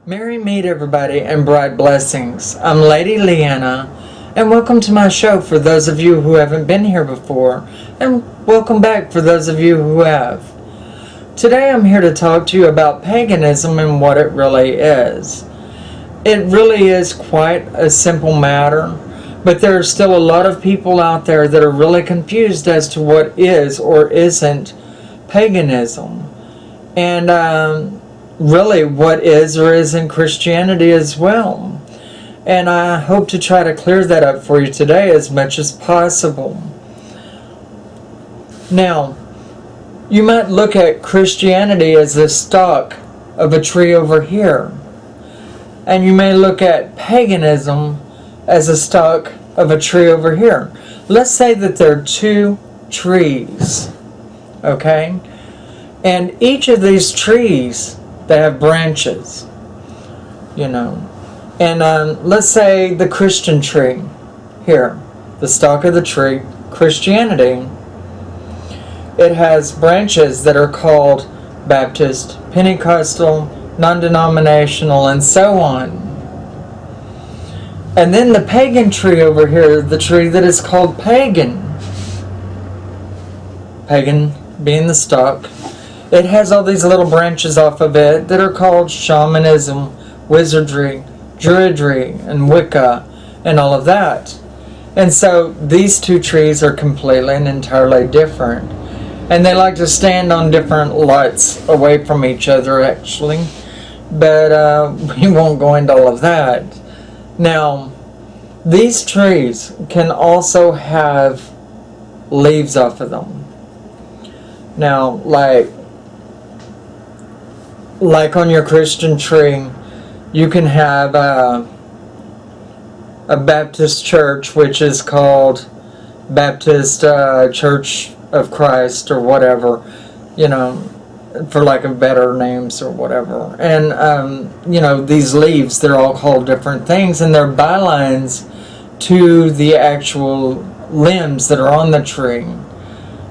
Merry meet everybody and bright blessings. I'm Lady Leeanna, and welcome to my show for those of you who haven't been here before, and welcome back for those of you who have. Today I'm here to talk to you about paganism and what it really is. It really is quite a simple matter, but there are still a lot of people out there that are really confused as to what is or isn't paganism. And really what is or isn't Christianity as well. And I hope to try to clear that up for you today as much as possible. Now, you might look at Christianity as the stalk of a tree over here. And you may look at paganism as a stalk of a tree over here. Let's say that there are two trees, okay? And each of these trees, they have branches, and let's say the Christian tree here, the stalk of the tree, Christianity, it has branches that are called Baptist, Pentecostal, non-denominational, and so on. And then the pagan tree over here, the tree that is called pagan being the stalk, it has all these little branches off of it that are called shamanism, wizardry, druidry, and Wicca, and all of that. And so these two trees are completely and entirely different. And they like to stand on different lots away from each other, actually. But we won't go into all of that. Now, these trees can also have leaves off of them. Now, like on your Christian tree, you can have a Baptist church, which is called Baptist Church of Christ or whatever, for lack of better names or whatever. And, these leaves, they're all called different things, and they're bylines to the actual limbs that are on the tree.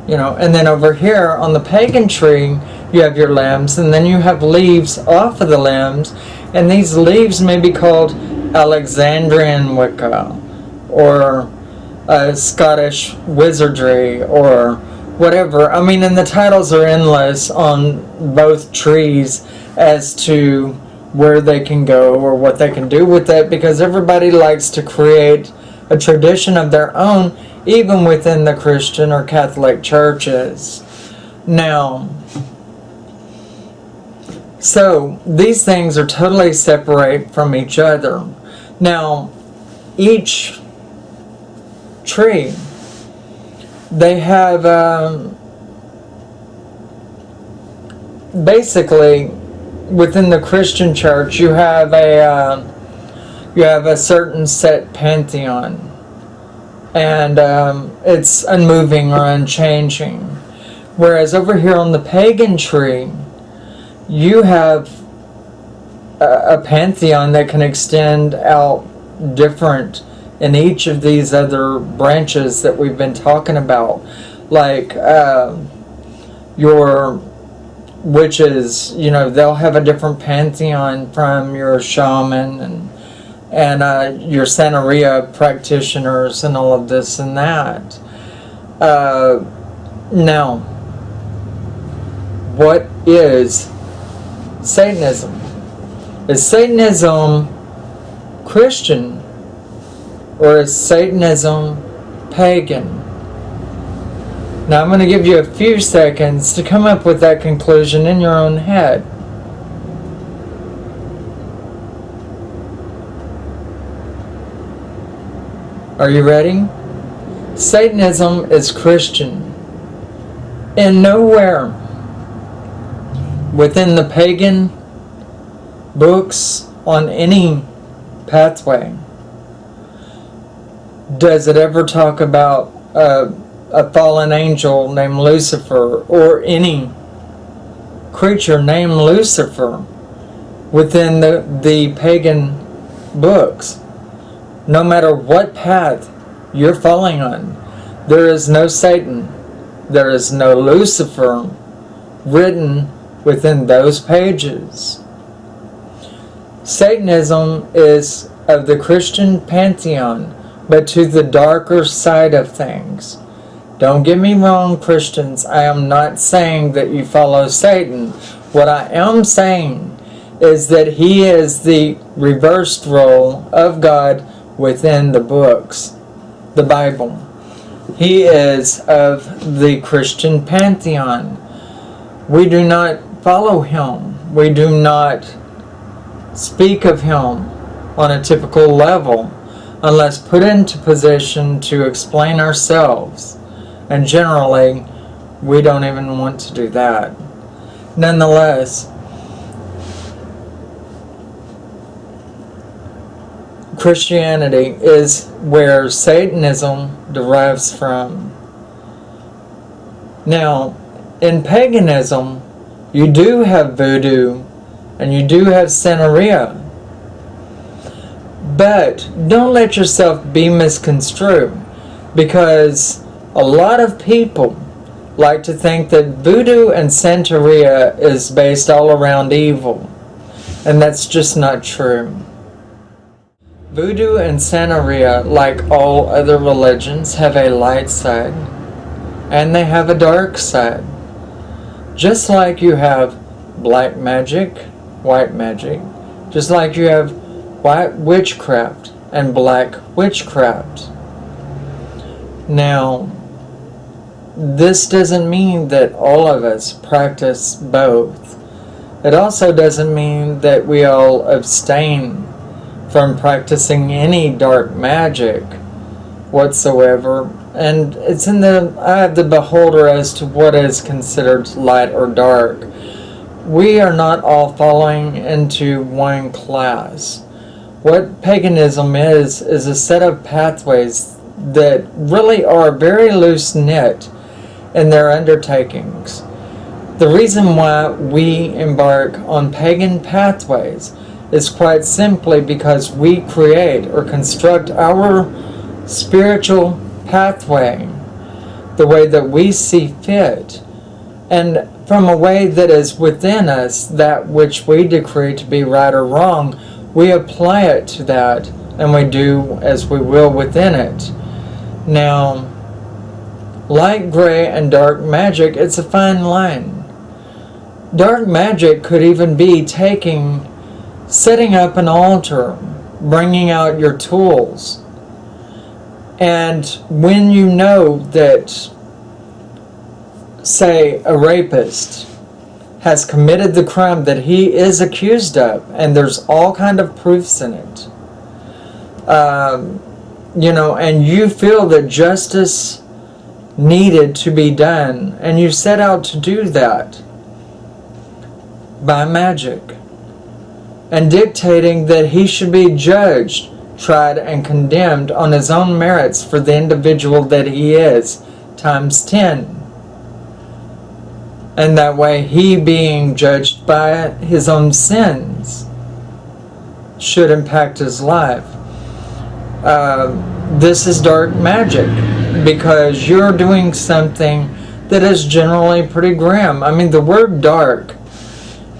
And then over here on the pagan tree, you have your limbs, and then you have leaves off of the limbs, and these leaves may be called Alexandrian Wicca, or Scottish wizardry, or whatever. I mean, and the titles are endless on both trees as to where they can go or what they can do with it, because everybody likes to create a tradition of their own, even within the Christian or Catholic churches. Now, so these things are totally separate from each other. Now, each tree, they have basically within the Christian church, you have a certain set pantheon, and it's unmoving or unchanging. Whereas over here on the pagan tree, you have a pantheon that can extend out different in each of these other branches that we've been talking about. Like your witches, they'll have a different pantheon from your shaman and your Santeria practitioners and all of this and that. Now, what is Satanism? Is Satanism Christian, or is Satanism pagan? Now I'm going to give you a few seconds to come up with that conclusion in your own head. Are you ready? Satanism is Christian. And nowhere within the pagan books on any pathway does it ever talk about a fallen angel named Lucifer, or any creature named Lucifer within the pagan books. No matter what path you're falling on, there is no Satan, there is no Lucifer written within those pages. Satanism is of the Christian Pantheon, but to the darker side of things. Don't get me wrong, Christians. I am not saying that you follow Satan. What I am saying is that he is the reversed role of God within the books, the Bible. He is of the Christian Pantheon. We do not follow him. We do not speak of him on a typical level unless put into position to explain ourselves. And generally, we don't even want to do that. Nonetheless, Christianity is where Satanism derives from. Now, in paganism, you do have voodoo and you do have Santeria. But don't let yourself be misconstrued, because a lot of people like to think that voodoo and Santeria is based all around evil, and that's just not true. Voodoo and Santeria, like all other religions, have a light side and they have a dark side. Just like you have black magic, white magic, just like you have white witchcraft and black witchcraft. Now, this doesn't mean that all of us practice both. It also doesn't mean that we all abstain from practicing any dark magic whatsoever. And it's in the eye of the beholder as to what is considered light or dark. We are not all falling into one class. What paganism is a set of pathways that really are very loose-knit in their undertakings. The reason why we embark on pagan pathways is quite simply because we create or construct our spiritual pathway the way that we see fit, and from a way that is within us, that which we decree to be right or wrong, we apply it to that and we do as we will within it. Now, light, gray, and dark magic, it's a fine line. Dark magic could even be setting up an altar, bringing out your tools. And when you know that, say, a rapist has committed the crime that he is accused of, and there's all kind of proofs in it, and you feel that justice needed to be done, and you set out to do that by magic, and dictating that he should be judged, tried, and condemned on his own merits for the individual that he is, times 10. And that way, he being judged by his own sins should impact his life. This is dark magic, because you're doing something that is generally pretty grim. I mean, the word dark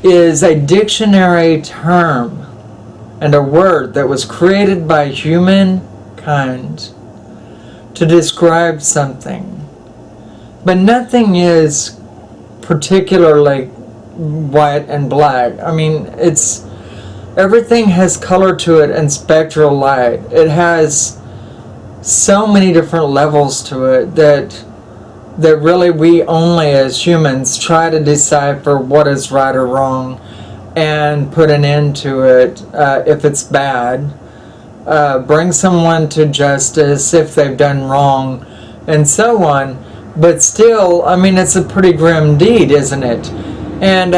is a dictionary term and a word that was created by humankind to describe something. But nothing is particularly white and black. I mean, everything has color to it and spectral light. It has so many different levels to it that really we only as humans try to decipher what is right or wrong and put an end to it if it's bad. Bring someone to justice if they've done wrong, and so on. But still, I mean, it's a pretty grim deed, isn't it? And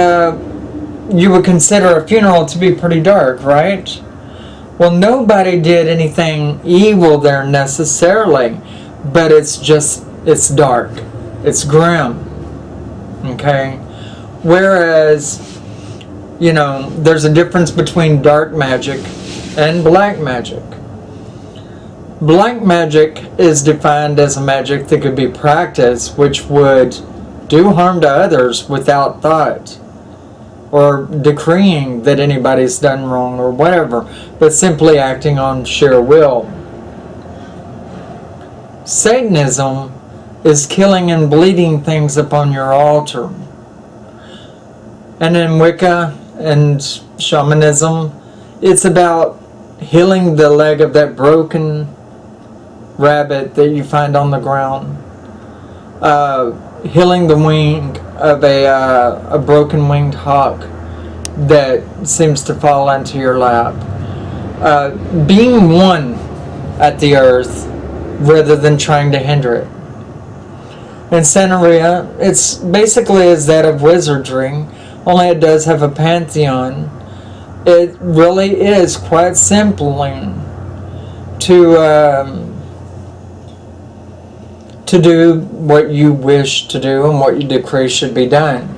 you would consider a funeral to be pretty dark, right? Well, nobody did anything evil there necessarily, but it's dark. It's grim. Okay? Whereas, there's a difference between dark magic and black magic. Black magic is defined as a magic that could be practiced which would do harm to others without thought or decreeing that anybody's done wrong or whatever, but simply acting on sheer will. Satanism is killing and bleeding things upon your altar. And in Wicca and Shamanism, it's about healing the leg of that broken rabbit that you find on the ground, healing the wing of a broken winged hawk that seems to fall into your lap, being one at the earth rather than trying to hinder it. In Santeria, it's basically as that of wizardry, only it does have a pantheon. It really is quite simply to do what you wish to do and what you decree should be done,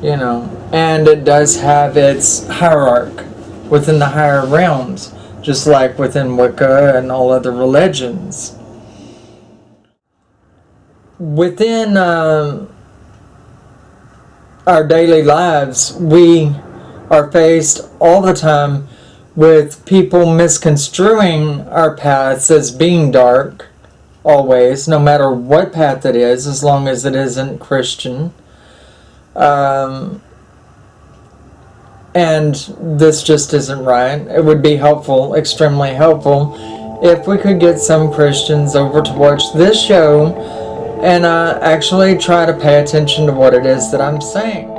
you know. And it does have its hierarchy within the higher realms, just like within Wicca and all other religions. Within our daily lives, we are faced all the time with people misconstruing our paths as being dark, always, no matter what path it is, as long as it isn't Christian. And this just isn't right. It would be helpful, extremely helpful, if we could get some Christians over to watch this show and actually try to pay attention to what it is that I'm saying.